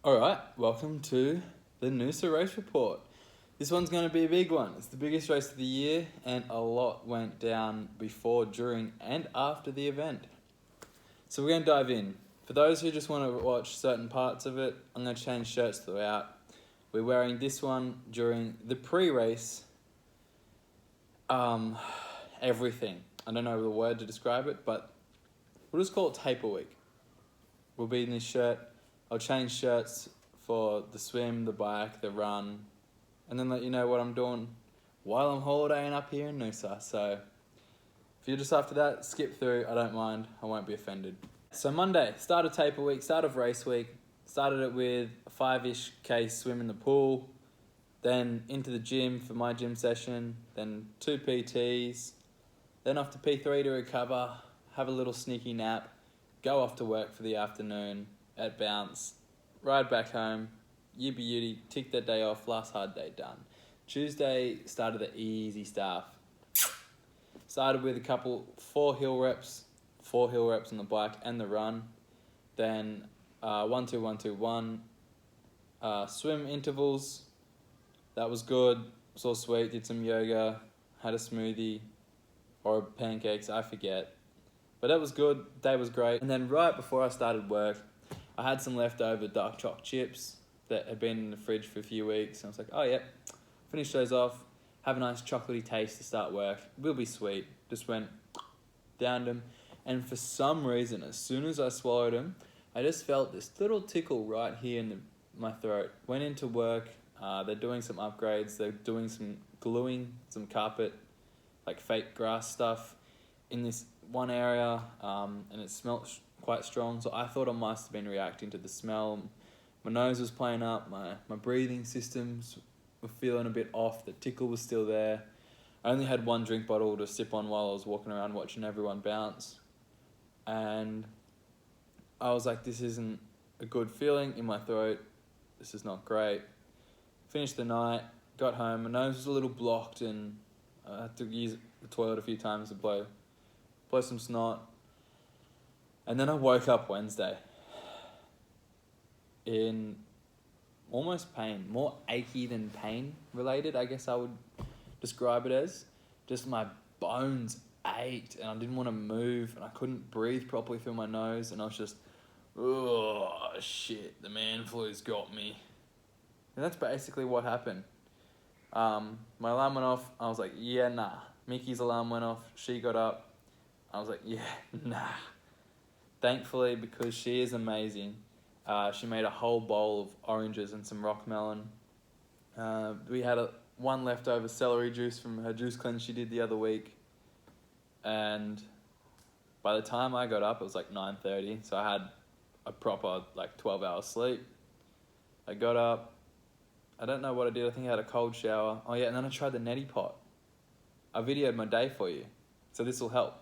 Alright, welcome to the Noosa race report. This one's going to be a big one. It's the biggest race of the year and a lot went down before, during and after the event. So we're going to dive in. For those who just want to watch certain parts of it, I'm going to change shirts throughout. We're wearing this one during the pre-race. Everything. I don't know the word to describe it, but we'll just call it taper week. We'll be in this shirt. I'll change shirts for the swim, the bike, the run, and then let you know what I'm doing while I'm holidaying up here in Noosa. So if you're just after that, skip through. I don't mind. I won't be offended. So Monday, start of taper week, start of race week. Started it with a 5-ish K swim in the pool, then into the gym for my gym session, then 2 PTs, then off to P3 to recover, have a little sneaky nap, go off to work for the afternoon at Bounce, ride back home, you beauty, tick that day off, last hard day done. Tuesday started the easy stuff. Started with 4 hill reps on the bike and the run, then 1-2-1-2-1, swim intervals. That was good. It was all sweet. Did some yoga, had a smoothie or pancakes, I forget. But that was good. Day was great. And then right before I started work, I had some leftover dark choc chips that had been in the fridge for a few weeks. And I was like, oh, yeah, finish those off. Have a nice chocolatey taste to start work. Will be sweet. Just went, downed them. And for some reason, as soon as I swallowed them, I just felt this little tickle right here in my throat. Went into work. They're doing some upgrades. They're doing some gluing, some carpet, like fake grass stuff in this one area, and it smelled quite strong. So I thought I must have been reacting to the smell. My nose was playing up. My breathing systems were feeling a bit off. The tickle was still there. I only had 1 drink bottle to sip on while I was walking around watching everyone bounce. And I was like, this isn't a good feeling in my throat. This is not great. Finished the night, got home. My nose was a little blocked and I had to use the toilet a few times to blow some snot. And then I woke up Wednesday in almost pain, more achy than pain related, I guess I would describe it as. Just my bones ached and I didn't want to move and I couldn't breathe properly through my nose and I was just, oh shit, the man flu's got me. And that's basically what happened. My alarm went off. I was like, yeah, nah. Mickey's alarm went off. She got up. I was like, yeah, nah. Thankfully, because she is amazing, she made a whole bowl of oranges and some rock melon. We had one leftover celery juice from her juice cleanse she did the other week. And by the time I got up, it was like 9:30. So I had a proper 12-hour sleep. I got up. I don't know what I did. I think I had a cold shower. Oh yeah, and then I tried the neti pot. I videoed my day for you, so this will help.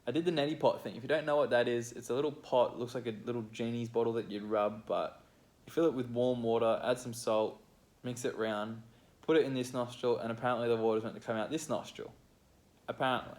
I did the neti pot thing. If you don't know what that is, it's a little pot. It looks like a little genie's bottle that you'd rub, but you fill it with warm water, add some salt, mix it round, put it in this nostril, and apparently the water's meant to come out this nostril. Apparently.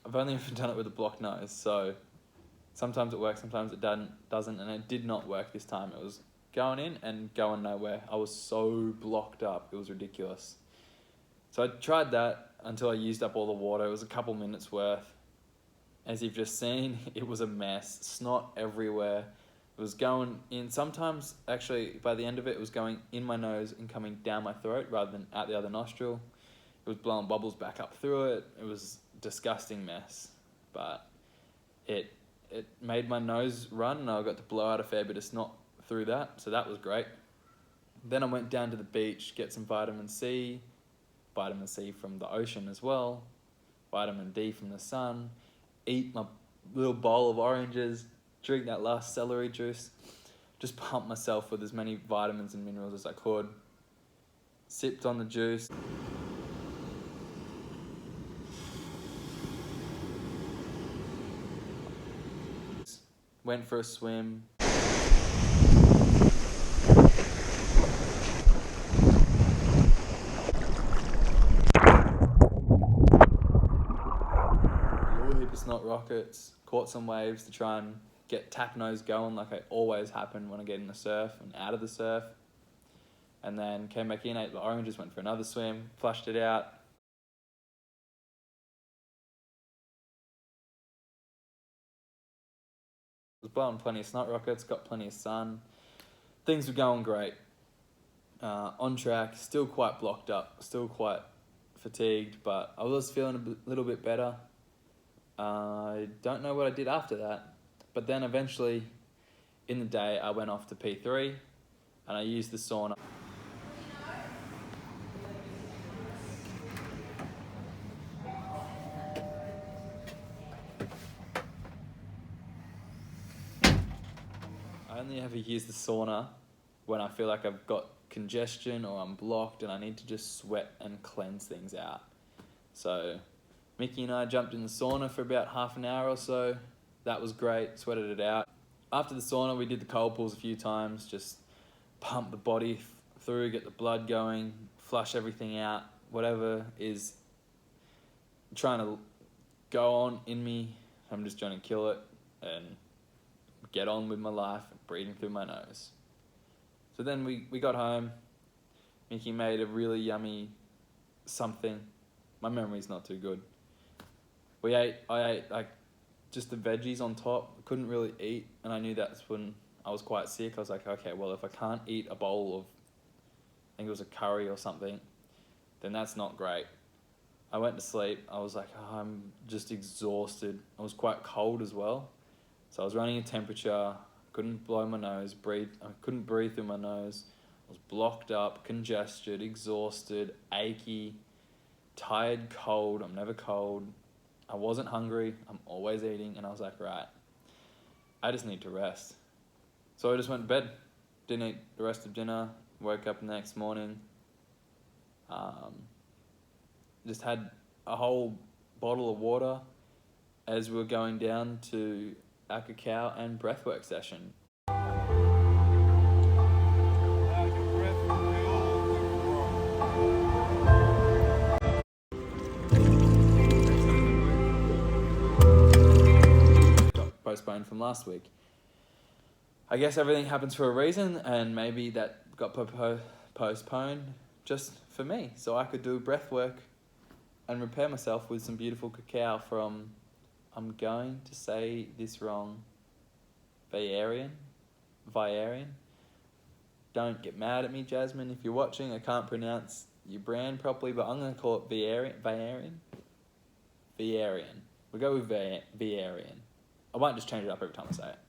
I've only ever done it with a blocked nose, so sometimes it works, sometimes it doesn't, and it did not work this time. It was going in and going nowhere. I was so blocked up, it was ridiculous. So I tried that until I used up all the water. It was a couple minutes worth. As you've just seen, it was a mess. Snot everywhere. It was going in. Sometimes, actually, by the end of it, it was going in my nose and coming down my throat rather than out the other nostril. It was blowing bubbles back up through it. It was a disgusting mess. But it made my nose run and I got to blow out a fair bit of snot through that. So that was great. Then I went down to the beach, get some vitamin C, vitamin C from the ocean as well, vitamin D from the sun, eat my little bowl of oranges, drink that last celery juice, just pump myself with as many vitamins and minerals as I could, sipped on the juice. Went for a swim. Snot rockets, caught some waves to try and get tap nose going like I always happen when I get in the surf and out of the surf. And then came back in, ate the oranges, went for another swim, flushed it out. Was blowing plenty of snot rockets, got plenty of sun. Things were going great. On track, still quite blocked up, still quite fatigued, but I was feeling a little bit better. I don't know what I did after that, but then eventually in the day I went off to P3 and I used the sauna. I only ever use the sauna when I feel like I've got congestion or I'm blocked and I need to just sweat and cleanse things out. So Mickey and I jumped in the sauna for about half an hour or so. That was great, sweated it out. After the sauna, we did the cold pools a few times, just pump the body through, get the blood going, flush everything out, whatever is trying to go on in me, I'm just trying to kill it and get on with my life, breathing through my nose. So then we got home. Mickey made a really yummy something. My memory's not too good. I ate like just the veggies on top. I couldn't really eat, and I knew that's when I was quite sick. I was like, okay, well, if I can't eat a bowl of, I think it was a curry or something, then that's not great. I went to sleep. I was like, oh, I'm just exhausted. I was quite cold as well. So I was running a temperature, couldn't blow my nose, I couldn't breathe through my nose. I was blocked up, congested, exhausted, achy, tired, cold. I'm never cold. I wasn't hungry. I'm always eating. And I was like, right, I just need to rest. So I just went to bed. Didn't eat the rest of dinner. Woke up the next morning. Just had a whole bottle of water as we were going down to our cacao and breathwork session. Got postponed from last week. I guess everything happens for a reason, and maybe that got postponed just for me, so I could do breathwork and repair myself with some beautiful cacao from, I'm going to say this wrong, Vierian. Don't get mad at me, Jasmine, if you're watching. I can't pronounce your brand properly, but I'm going to call it Vierian. We'll go with Vierian. I won't just change it up every time I say it.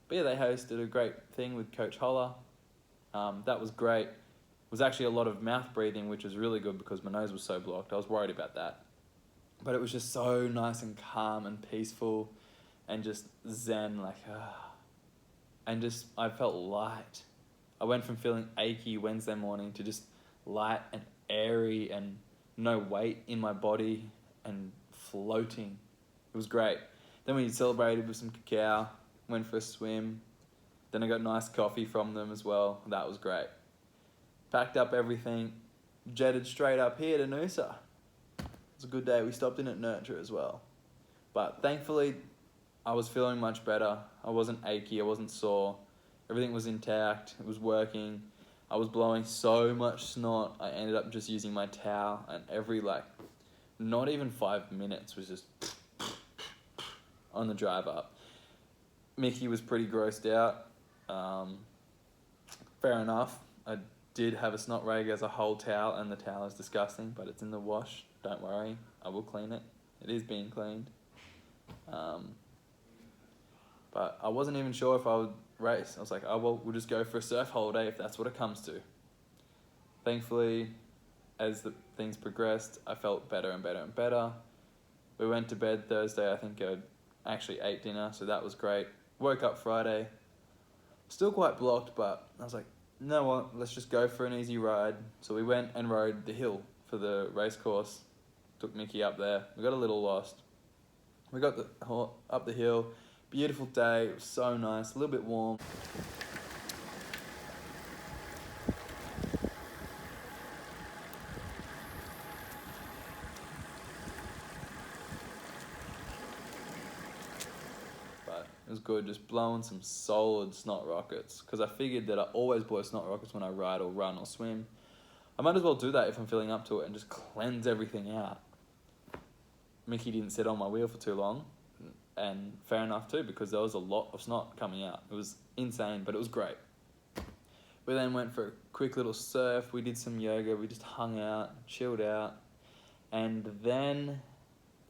But yeah, they hosted a great thing with Coach Holler. That was great. It was actually a lot of mouth breathing, which was really good because my nose was so blocked. I was worried about that. But it was just so nice and calm and peaceful and just zen, like, and just, I felt light. I went from feeling achy Wednesday morning to just light and airy and no weight in my body and floating. It was great. Then we celebrated with some cacao, went for a swim. Then I got nice coffee from them as well. That was great. Packed up everything, jetted straight up here to Noosa. It was a good day. We stopped in at Nurture as well. But thankfully, I was feeling much better. I wasn't achy, I wasn't sore. Everything was intact, it was working. I was blowing so much snot, I ended up just using my towel, and every, not even 5 minutes was just on the drive up. Mickey was pretty grossed out. Fair enough. I did have a snot rag as a whole towel, and the towel is disgusting, but it's in the wash. Don't worry, I will clean it. It is being cleaned. But I wasn't even sure if I would race. I was like, oh, well, we'll just go for a surf holiday if that's what it comes to. Thankfully, as things progressed. I felt better and better and better. We went to bed Thursday. I think I actually ate dinner, so that was great. Woke up Friday. Still quite blocked, but I was like, you know what, let's just go for an easy ride. So we went and rode the hill for the race course. Took Mickey up there. We got a little lost. We got up the hill. Beautiful day. It was so nice. A little bit warm. But it was good, just blowing some solid snot rockets. Because I figured that I always blow snot rockets when I ride or run or swim. I might as well do that if I'm feeling up to it and just cleanse everything out. Mickey didn't sit on my wheel for too long. And fair enough too, because there was a lot of snot coming out. It was insane, but it was great. We then went for a quick little surf. We did some yoga. We just hung out, chilled out. And then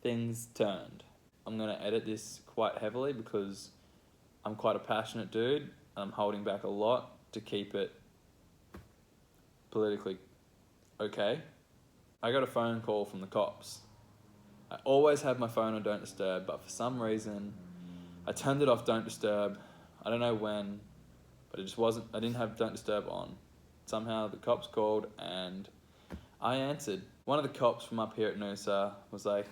things turned. I'm going to edit this quite heavily because I'm quite a passionate dude. I'm holding back a lot to keep it politically okay. I got a phone call from the cops. I always have my phone on Don't Disturb, but for some reason, I turned it off Don't Disturb. I don't know when, but it just wasn't, I didn't have Don't Disturb on. Somehow the cops called and I answered. One of the cops from up here at Noosa was like,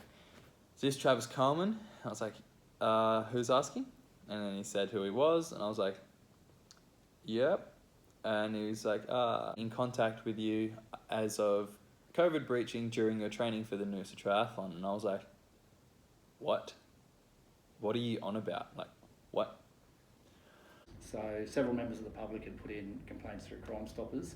"Is this Travis Coleman?" I was like, "Who's asking?" And then he said who he was, and I was like, "Yep." And he was like, "In contact with you as of COVID breaching during your training for the Noosa Triathlon." And I was like, what? What are you on about? Like, what? So several members of the public had put in complaints through Crime Stoppers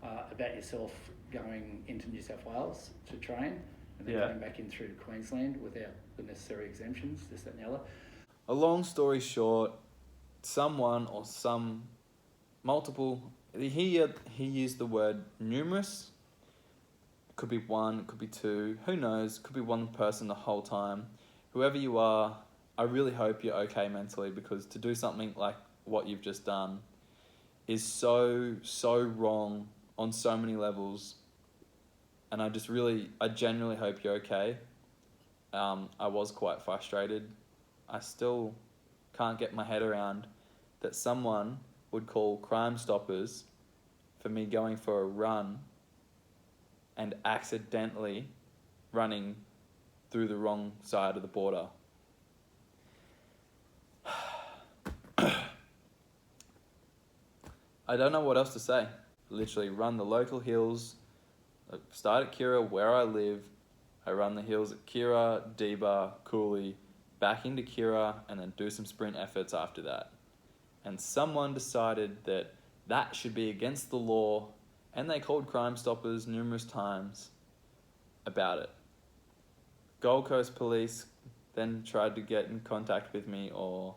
about yourself going into New South Wales to train and then coming back in through to Queensland without the necessary exemptions, this, that and the other. A long story short, someone or he used the word numerous. Could be one, could be two, who knows, could be one person the whole time. Whoever you are, I really hope you're okay mentally, because to do something like what you've just done is so wrong on so many levels. And I genuinely hope you're okay. I was quite frustrated. I still can't get my head around that someone would call Crime Stoppers for me going for a run and accidentally running through the wrong side of the border. I don't know what else to say. Literally run the local hills. I start at Kira, where I live. I run the hills at Kira, Deba, Cooley, back into Kira, and then do some sprint efforts after that. And someone decided that that should be against the law, and they called Crime Stoppers numerous times about it. Gold Coast Police then tried to get in contact with me, or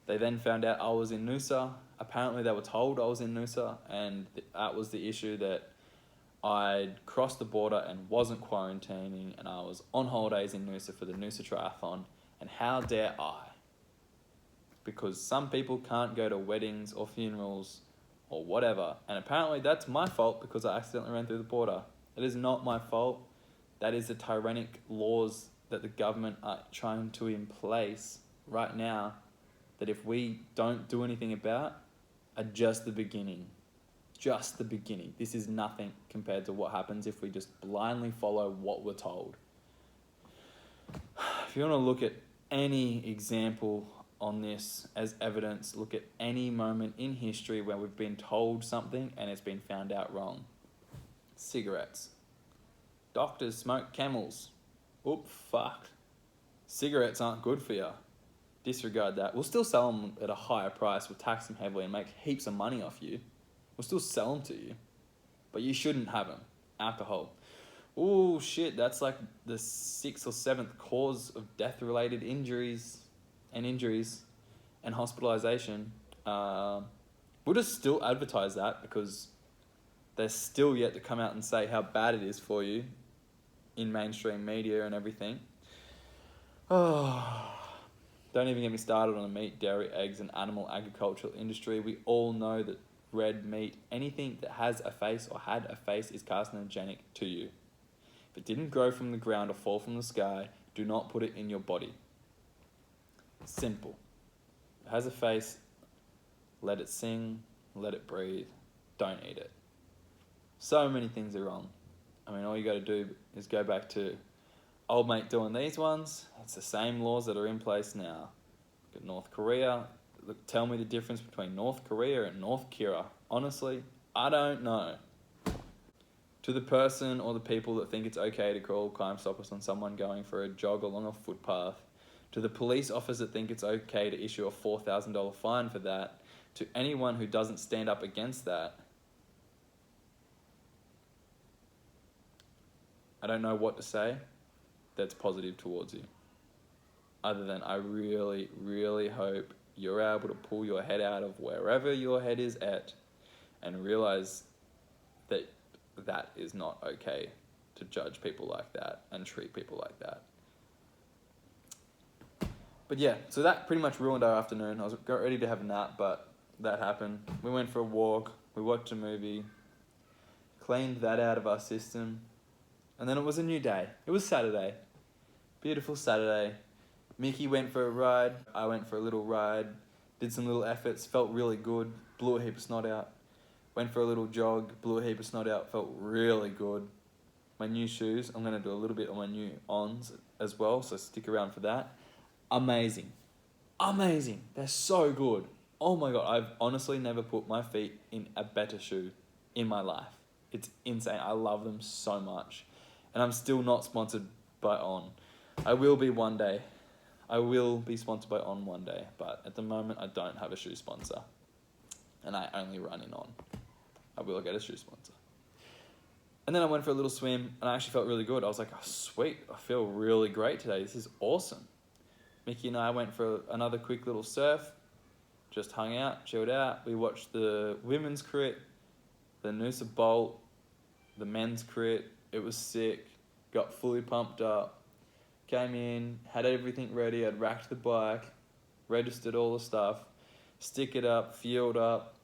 they then found out I was in Noosa. Apparently they were told I was in Noosa, and that was the issue, that I'd crossed the border and wasn't quarantining, and I was on holidays in Noosa for the Noosa Triathlon, and how dare I? Because some people can't go to weddings or funerals or whatever, and apparently that's my fault because I accidentally ran through the border. It is not my fault. That is the tyrannic laws that the government are trying to in place right now, that if we don't do anything about, are just the beginning. Just the beginning. This is nothing compared to what happens if we just blindly follow what we're told. If you want to look at any example on this as evidence, look at any moment in history where we've been told something and it's been found out wrong. Cigarettes. Doctors smoke Camels. Oop, fuck. Cigarettes aren't good for you. Disregard that. We'll still sell them at a higher price. We'll tax them heavily and make heaps of money off you. We'll still sell them to you. But you shouldn't have them. Alcohol. Oh shit, that's like the 6th or 7th cause of death-related injuries and hospitalization. We'll just still advertise that because they're still yet to come out and say how bad it is for you in mainstream media and everything. Oh, don't even get me started on the meat, dairy, eggs, and animal agricultural industry. We all know that red meat, anything that has a face or had a face, is carcinogenic to you. If it didn't grow from the ground or fall from the sky, do not put it in your body. Simple. It has a face, let it sing, let it breathe, don't eat it. So many things are wrong. I mean, all you got to do is go back to old mate doing these ones. It's the same laws that are in place now. Look at North Korea. Look, tell me the difference between North Korea and North Korea. Honestly, I don't know. To the person or the people that think it's okay to call Crime Stoppers on someone going for a jog along a footpath, to the police officers that think it's okay to issue a $4,000 fine for that, to anyone who doesn't stand up against that, I don't know what to say that's positive towards you. Other than I really, really hope you're able to pull your head out of wherever your head is at and realize that that is not okay to judge people like that and treat people like that. But yeah, so that pretty much ruined our afternoon. I was got ready to have a nap, but that happened. We went for a walk, we watched a movie, cleaned that out of our system, and then it was a new day. It was Saturday. Beautiful Saturday. Mickey went for a ride, I went for a little ride, did some little efforts, felt really good, blew a heap of snot out. Went for a little jog, blew a heap of snot out, felt really good. My new shoes, I'm going to do a little bit on my new ons as well, so stick around for that. Amazing. Amazing. They're so good. Oh my God, I've honestly never put my feet in a better shoe in my life. It's insane. I love them so much. And I'm still not sponsored by On. I will be one day. I will be sponsored by On one day, but at the moment I don't have a shoe sponsor. And I only run in On. I will get a shoe sponsor. And then I went for a little swim and I actually felt really good. I was like, oh sweet, I feel really great today. This is awesome. Mickey and I went for another quick little surf. Just hung out, chilled out. We watched the women's crit, the Noosa Bolt, the men's crit. It was sick. Got fully pumped up. Came in, had everything ready. I'd racked the bike, registered all the stuff, stick it up, fueled up,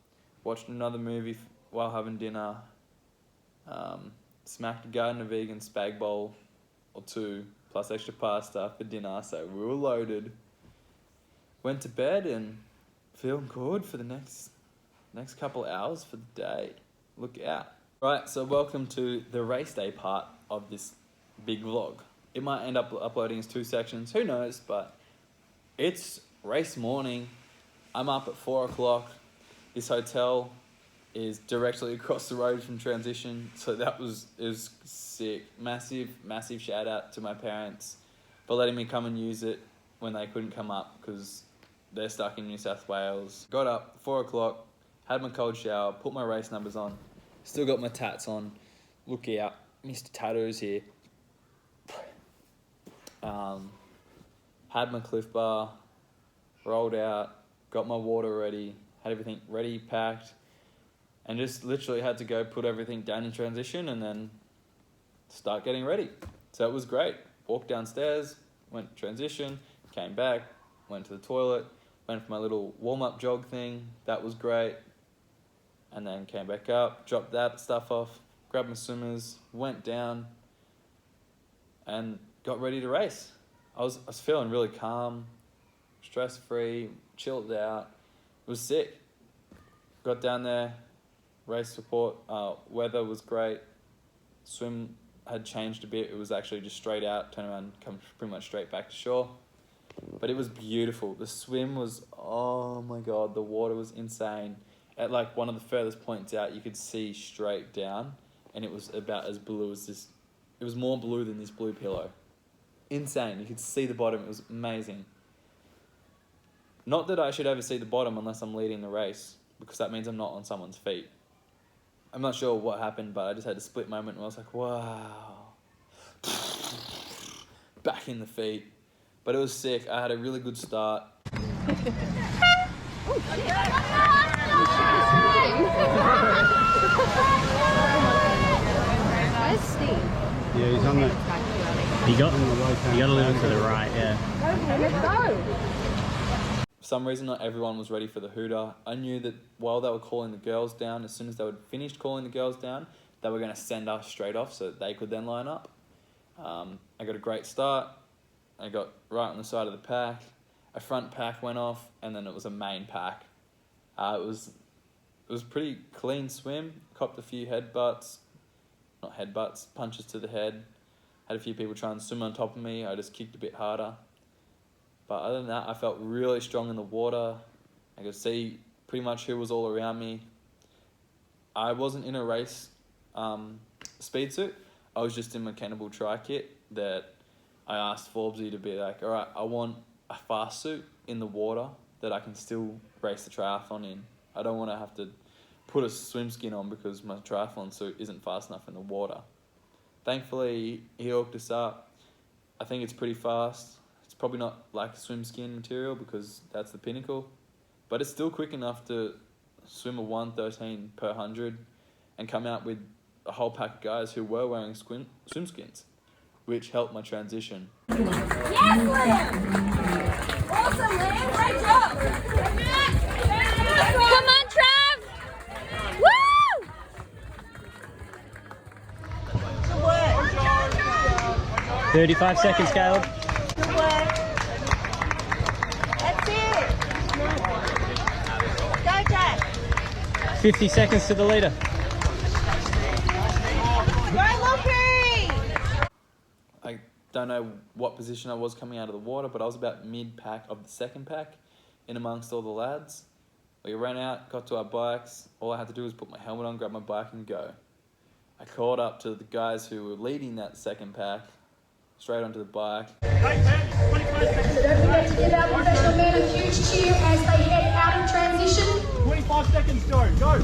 watched another movie while having dinner, smacked a garden of vegan spag bowl or two, plus extra pasta for dinner, so we were loaded. Went to bed and feeling good for the next couple hours for the day. Look out. Right, so welcome to the race day part of this big vlog. It might end up uploading as 2 sections, who knows, but it's race morning. I'm up at 4 o'clock. This hotel is directly across the road from Transition, so it was sick. Massive shout out to my parents for letting me come and use it when they couldn't come up because they're stuck in New South Wales. Got up 4 o'clock, had my cold shower, put my race numbers on, still got my tats on. Look out, Mr. Tattoos here. Had my Cliff Bar, rolled out, got my water ready, had everything ready, packed, and just literally had to go put everything down in Transition and then start getting ready. So it was great. Walked downstairs, went to Transition, came back, went to the toilet, went for my little warm-up jog thing. That was great. And then came back up, dropped that stuff off, grabbed my swimmers, went down, and got ready to race. I was feeling really calm, stress-free, chilled out. It was sick. Got down there, race support, weather was great. Swim had changed a bit. It was actually just straight out, turn around, come pretty much straight back to shore. But it was beautiful. The swim was, oh my God, the water was insane. At like one of the furthest points out, you could see straight down, and it was about as blue as this. It was more blue than this blue pillow. Insane. You could see the bottom. It was amazing. Not that I should ever see the bottom unless I'm leading the race, because that means I'm not on someone's feet. I'm not sure what happened, but I just had a split moment where I was like, wow. Back in the feet. But it was sick. I had a really good start. Where's Steve? Yeah, he's on that. You got a little to the right, yeah. Okay, let's go. For some reason, not everyone was ready for the hooter. I knew that while they were calling the girls down, as soon as they had finished calling the girls down, they were going to send us straight off so that they could then line up. I got a great start. I got right on the side of the pack. A front pack went off, and then it was a main pack. It was pretty clean swim. Copped a few punches to the head. Had a few people try and swim on top of me. I just kicked a bit harder. But other than that, I felt really strong in the water. I could see pretty much who was all around me. I wasn't in a race speed suit. I was just in my Cannibal Tri kit that I asked Forbesy to be like, all right, I want a fast suit in the water that I can still race the triathlon in. I don't want to have to put a swim skin on because my triathlon suit isn't fast enough in the water. Thankfully, he hooked us up. I think it's pretty fast. It's probably not like swim skin material because that's the pinnacle, but it's still quick enough to swim a 1:13 per 100 and come out with a whole pack of guys who were wearing swim skins, which helped my transition. Yes, Liam! Awesome, Liam! Great job! Come on, Trav! Woo! Good work! 35 seconds, Caleb. Good work! That's it! Go, Jack! 50 seconds to the leader. I don't know what position I was coming out of the water, but I was about mid-pack of the second pack in amongst all the lads. We ran out, got to our bikes. All I had to do was put my helmet on, grab my bike and go. I called up to the guys who were leading that second pack, straight onto the bike. So don't forget to give our professional men a huge cheer as they head out in transition. 25 seconds, go! Go, John!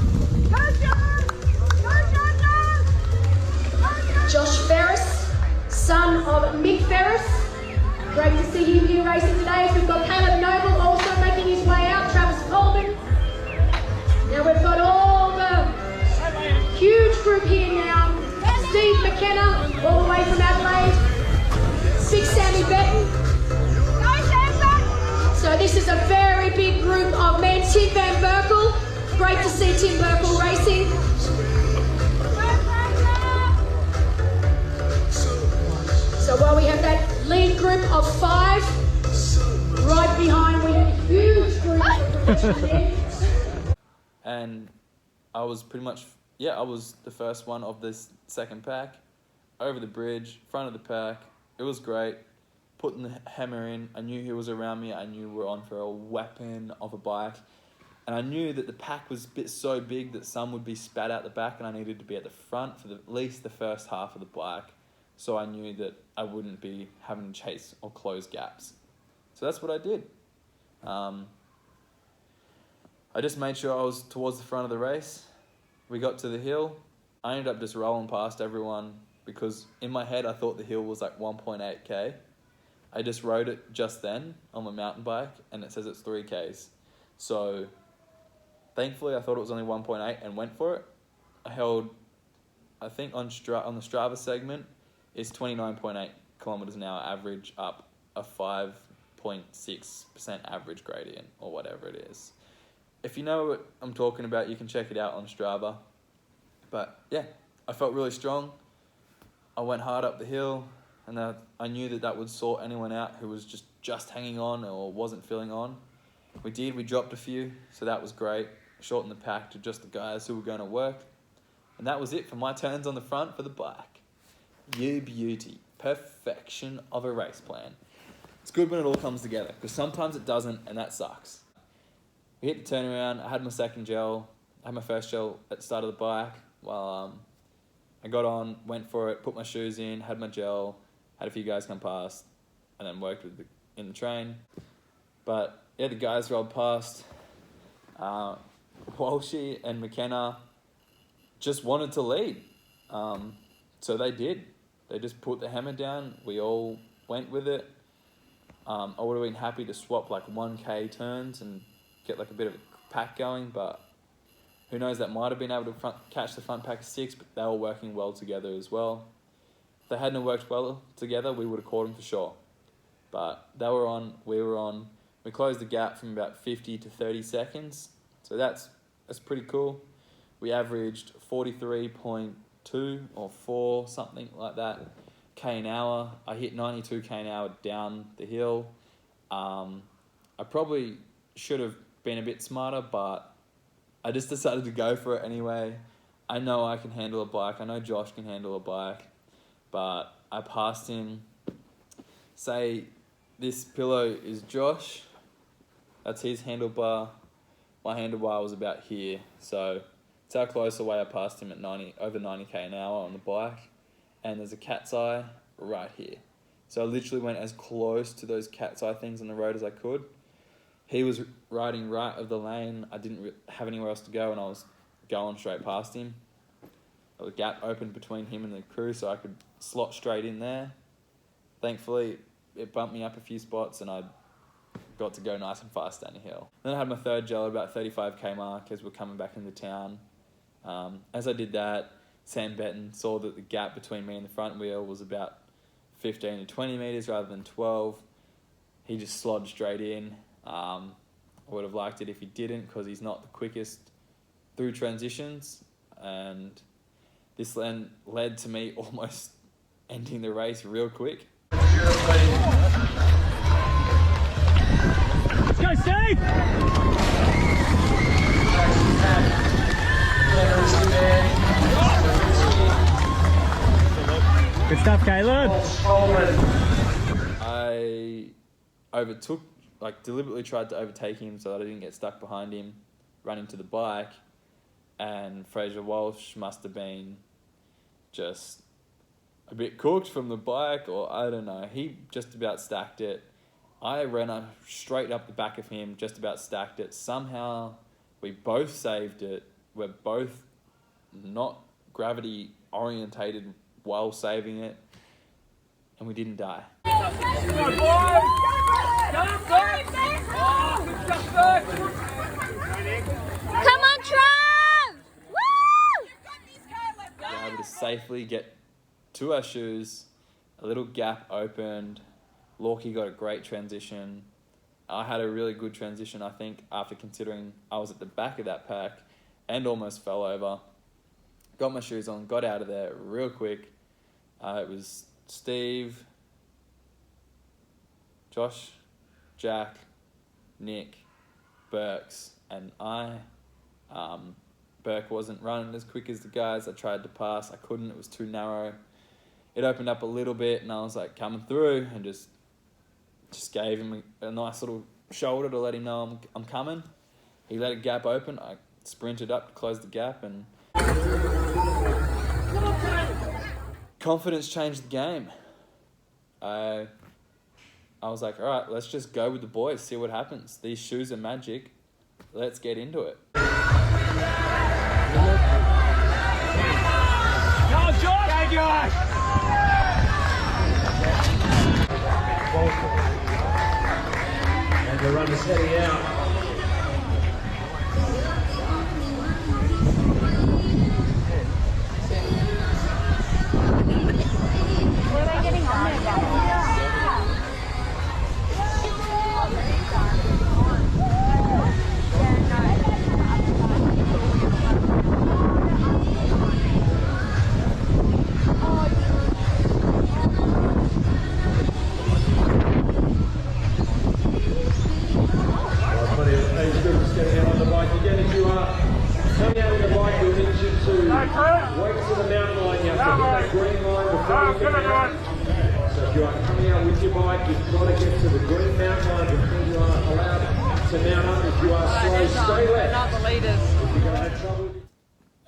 Go, John, John! Josh Ferris, son of Mick Ferris. Great to see him here racing today. We've got Caleb Noble also making his way out, Travis Coleman. Now we've got all the huge group here now. Steve McKenna, all the way from Adelaide. Big Sammy Benton. So this is a very big group of men. Tim Van Berkel. Great to see Tim Berkel racing. So while we have that lead group of 5, right behind we have a huge group of men. And I was pretty much, I was the first one of this second pack, over the bridge, front of the pack. It was great. Putting the hammer in, I knew who was around me. I knew we were on for a weapon of a bike. And I knew that the pack was so big that some would be spat out the back and I needed to be at the front for at least the first half of the bike. So I knew that I wouldn't be having to chase or close gaps. So that's what I did. I just made sure I was towards the front of the race. We got to the hill. I ended up just rolling past everyone because in my head I thought the hill was like 1.8k. I just rode it just then on my mountain bike and it says it's 3Ks. So thankfully I thought it was only 1.8 and went for it. I held, I think on the Strava segment, it's 29.8 kilometers an hour average up a 5.6% average gradient or whatever it is. If you know what I'm talking about, you can check it out on Strava. But yeah, I felt really strong. I went hard up the hill. And I knew that would sort anyone out who was just hanging on or wasn't feeling on. We dropped a few, so that was great. Shortened the pack to just the guys who were going to work. And that was it for my turns on the front for the bike. You beauty. Perfection of a race plan. It's good when it all comes together, because sometimes it doesn't, and that sucks. We hit the turnaround. I had my second gel. I had my first gel at the start of the bike. While I got on, went for it, put my shoes in, had my gel, had a few guys come past, and then worked in the train. But yeah, the guys rolled past. Walshy and McKenna just wanted to lead. So they did. They just put the hammer down. We all went with it. I would have been happy to swap like 1K turns and get like a bit of a pack going, but who knows, that might have been able to catch the front pack of 6, but they were working well together as well. If they hadn't worked well together, we would have caught them for sure. But they were on, we were on. We closed the gap from about 50 to 30 seconds. So that's pretty cool. We averaged 43.2 or 4, something like that, km an hour. I hit 92 km an hour down the hill. I probably should have been a bit smarter, but I just decided to go for it anyway. I know I can handle a bike. I know Josh can handle a bike, but I passed him. Say this pillow is Josh. That's his handlebar. My handlebar was about here. So it's how close away I passed him at over 90 km an hour on the bike. And there's a cat's eye right here. So I literally went as close to those cat's eye things on the road as I could. He was riding right of the lane. I didn't have anywhere else to go, and I was going straight past him. A gap opened between him and the crew, so I could slot straight in there. Thankfully, it bumped me up a few spots, and I got to go nice and fast down the hill. Then I had my third gel at about 35k mark as we're coming back into town. As I did that, Sam Benton saw that the gap between me and the front wheel was about 15 to 20 metres rather than 12. He just slogged straight in. I would have liked it if he didn't, because he's not the quickest through transitions, and this led to me almost ending the race real quick. Let's go, Steve! Good stuff, Caleb. I deliberately tried to overtake him so that I didn't get stuck behind him, running to the bike, and Fraser Walsh must have been just a bit cooked from the bike, or I don't know. He just about stacked it. I ran straight up the back of him, just about stacked it. Somehow we both saved it. We're both not gravity orientated while saving it, and we didn't die. Come on, Trav! Woo! We were able to safely get to our shoes. A little gap opened. Lorkie got a great transition. I had a really good transition, I think, after considering I was at the back of that pack and almost fell over. Got my shoes on, got out of there real quick. It was Steve, Josh, Jack, Nick, Burks, and I. Burke wasn't running as quick as the guys. I tried to pass. I couldn't. It was too narrow. It opened up a little bit, and I was like coming through and just gave him a nice little shoulder to let him know I'm coming. He let a gap open. I sprinted up to close the gap, and confidence changed the game. I was like, all right, let's just go with the boys, see what happens. These shoes are magic. Let's get into it. Go, Josh! Go, Josh! And the runner's heading out. What am I getting on there, guys?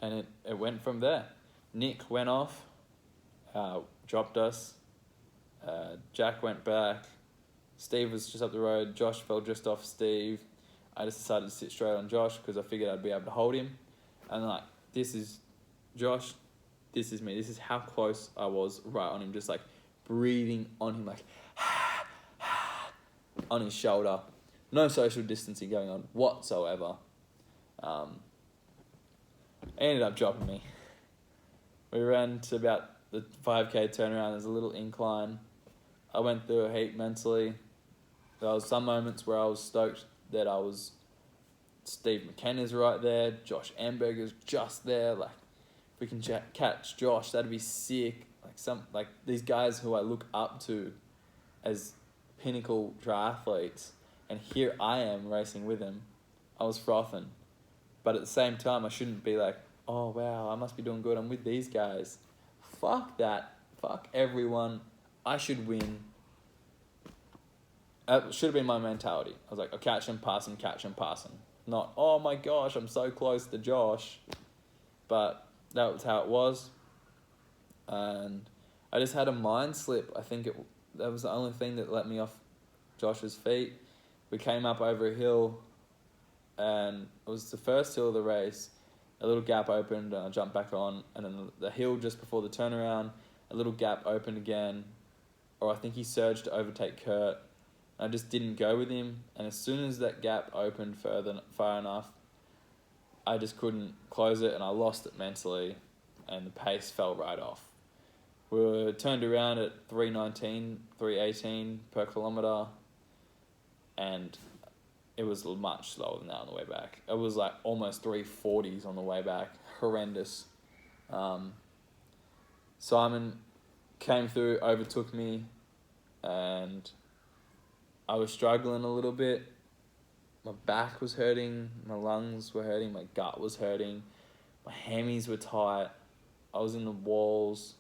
And it went from there. Nick went off, dropped us. Jack went back. Steve was just up the road. Josh fell just off Steve. I just decided to sit straight on Josh because I figured I'd be able to hold him. And like, this is Josh, this is me. This is how close I was right on him, just like breathing on him, like on his shoulder. No social distancing going on whatsoever. He ended up dropping me. We ran to about the 5k turnaround. There's a little incline. I went through a heat mentally. There was some moments where I was stoked that I was Steve McKenna's right there. Josh Amberger's just there. Like, if we can catch Josh, that'd be sick. Like, like these guys who I look up to as pinnacle triathletes, and here I am racing with them. I was frothing. But at the same time, I shouldn't be like, oh wow, I must be doing good, I'm with these guys. Fuck that. Fuck everyone. I should win. That should have been my mentality. I was like, I'll catch him, pass him, catch him, pass him. Not, oh my gosh, I'm so close to Josh. But that was how it was. And I just had a mind slip. I think that was the only thing that let me off Josh's feet. We came up over a hill, and it was the first hill of the race. A little gap opened, and I jumped back on. And then the hill just before the turnaround, a little gap opened again. Or I think he surged to overtake Kurt. I just didn't go with him, and as soon as that gap opened far enough, I just couldn't close it, and I lost it mentally, and the pace fell right off. We were turned around at 3:19, 3:18 per kilometre, and it was much slower than that on the way back. It was like almost 3:40s on the way back. Horrendous. Simon came through, overtook me, and I was struggling a little bit. My back was hurting, my lungs were hurting, my gut was hurting, my hammies were tight, I was in the walls.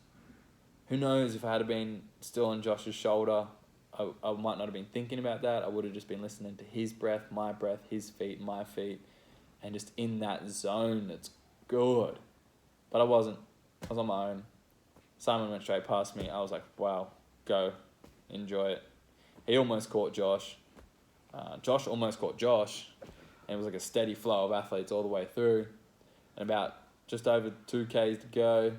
Who knows, if I had been still on Josh's shoulder, I might not have been thinking about that. I would have just been listening to his breath, his feet, my feet, and just in that zone that's good. But I wasn't. I was on my own. Simon went straight past me. I was like, wow, go, enjoy it. He almost caught Josh. Josh almost caught Josh. And it was like a steady flow of athletes all the way through. And about just over 2Ks to go,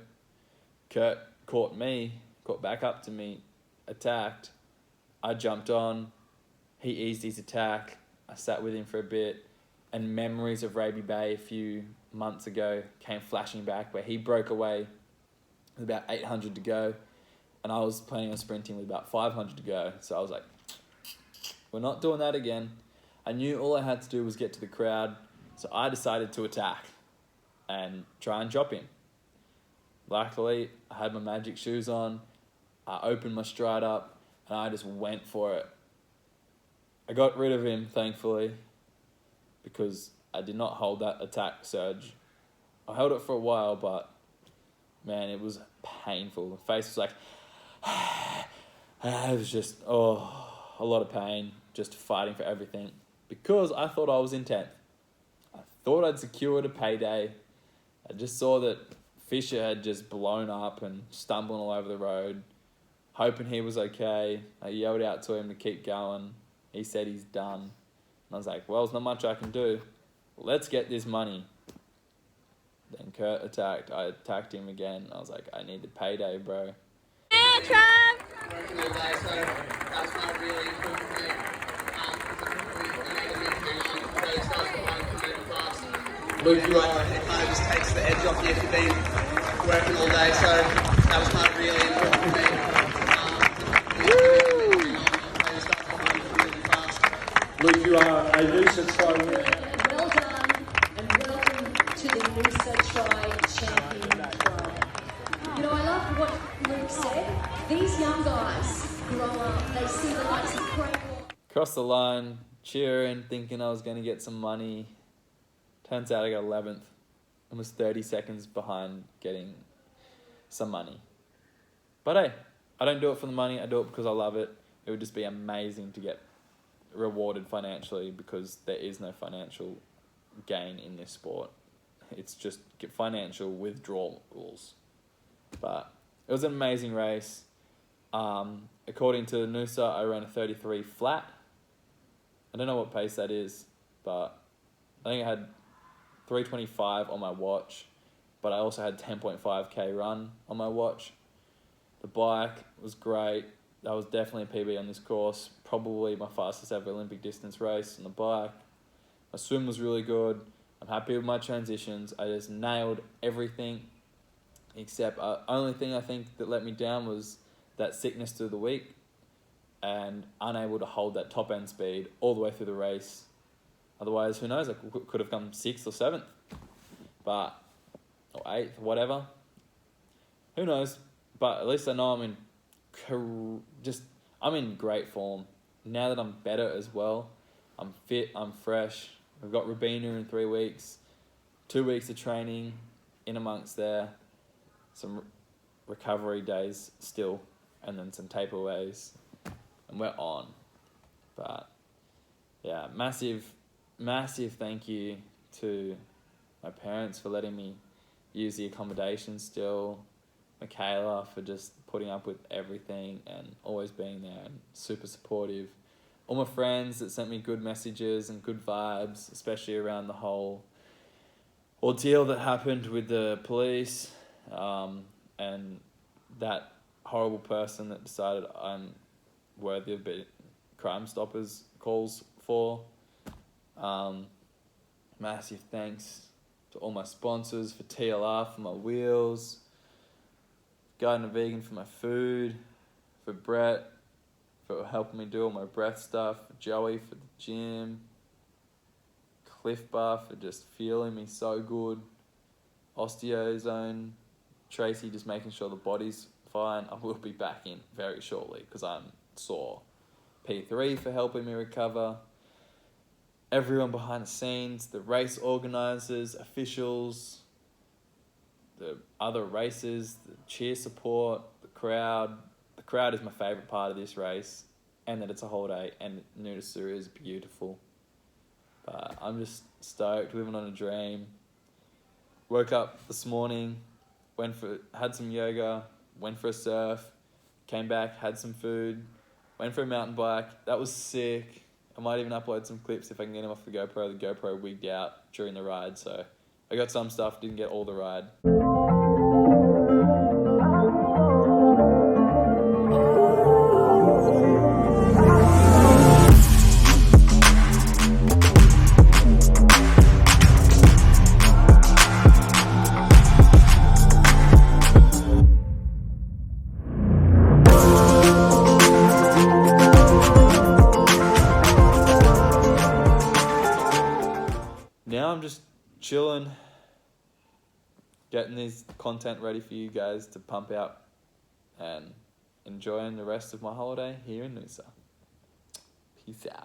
Kurt caught back up to me, attacked. I jumped on. He eased his attack. I sat with him for a bit. And memories of Raby Bay a few months ago came flashing back, where he broke away with about 800 to go. And I was planning on sprinting with about 500 to go. So I was like, we're not doing that again. I knew all I had to do was get to the crowd. So I decided to attack and try and drop him. Luckily, I had my magic shoes on. I opened my stride up and I just went for it. I got rid of him, thankfully, because I did not hold that attack surge. I held it for a while, but man, it was painful. The face was like, it was just, a lot of pain, just fighting for everything. Because I thought I was in 10th. I thought I'd secured a payday. I just saw that Fisher had just blown up and stumbling all over the road, hoping he was okay. I yelled out to him to keep going. He said he's done. And I was like, well, there's not much I can do. Let's get this money. Then Kurt attacked. I attacked him again. I was like, I need the payday, bro. Hey, Trav! Working all day, so that's not really important for me. Luke, you are, it kind of just takes the edge off you if you've been working all day, so that was kind of really important for me. Luke, you are a Noosa tri-winner. Well done, and welcome to the Noosa Tri-Champion Club. You know, I love what Luke said. These young guys grow up, they see the likes of Craig. Crossed the line, cheering, thinking I was going to get some money. Turns out I got 11th. I was 30 seconds behind getting some money. But hey, I don't do it for the money. I do it because I love it. It would just be amazing to get rewarded financially, because there is no financial gain in this sport. It's just financial withdrawals. But it was an amazing race. According to Noosa, I ran a 33 flat. I don't know what pace that is, but I think I had 3:25 on my watch, but I also had 10.5k run on my watch. The bike was great. That was definitely a PB on this course. Probably my fastest ever Olympic distance race on the bike. My swim was really good. I'm happy with my transitions. I just nailed everything, except only thing I think that let me down was that sickness through the week and unable to hold that top end speed all the way through the race. Otherwise, who knows, I could have come 6th or 7th, or 8th, whatever. Who knows? but at least I know I'm in great form. Now that I'm better as well, I'm fit, I'm fresh. I've got Rabina in 3 weeks, 2 weeks of training in amongst there, some recovery days still, and then some takeaways, and we're on. But yeah, massive thank you to my parents for letting me use the accommodation still, Michaela for just putting up with everything and always being there and super supportive. All my friends that sent me good messages and good vibes, especially around the whole ordeal that happened with the police, and that horrible person that decided I'm worthy of being Crime Stoppers calls for. Massive thanks to all my sponsors, for TLR for my wheels, Garden of Vegan for my food, for Brett for helping me do all my breath stuff, for Joey for the gym, Cliff Bar for just feeling me so good, Osteozone, Tracy just making sure the body's fine. I will be back in very shortly because I'm sore. P3 for helping me recover. Everyone behind the scenes, the race organisers, officials, the other races, the cheer support, the crowd. The crowd is my favourite part of this race, and that it's a whole day, and Noosa is beautiful. But I'm just stoked, living on a dream. Woke up this morning, had some yoga, went for a surf, came back, had some food, went for a mountain bike. That was sick. I might even upload some clips if I can get them off the GoPro. The GoPro wigged out during the ride, so I got some stuff, didn't get all the ride. Now I'm just chilling, getting this content ready for you guys to pump out and enjoying the rest of my holiday here in Noosa. Peace out.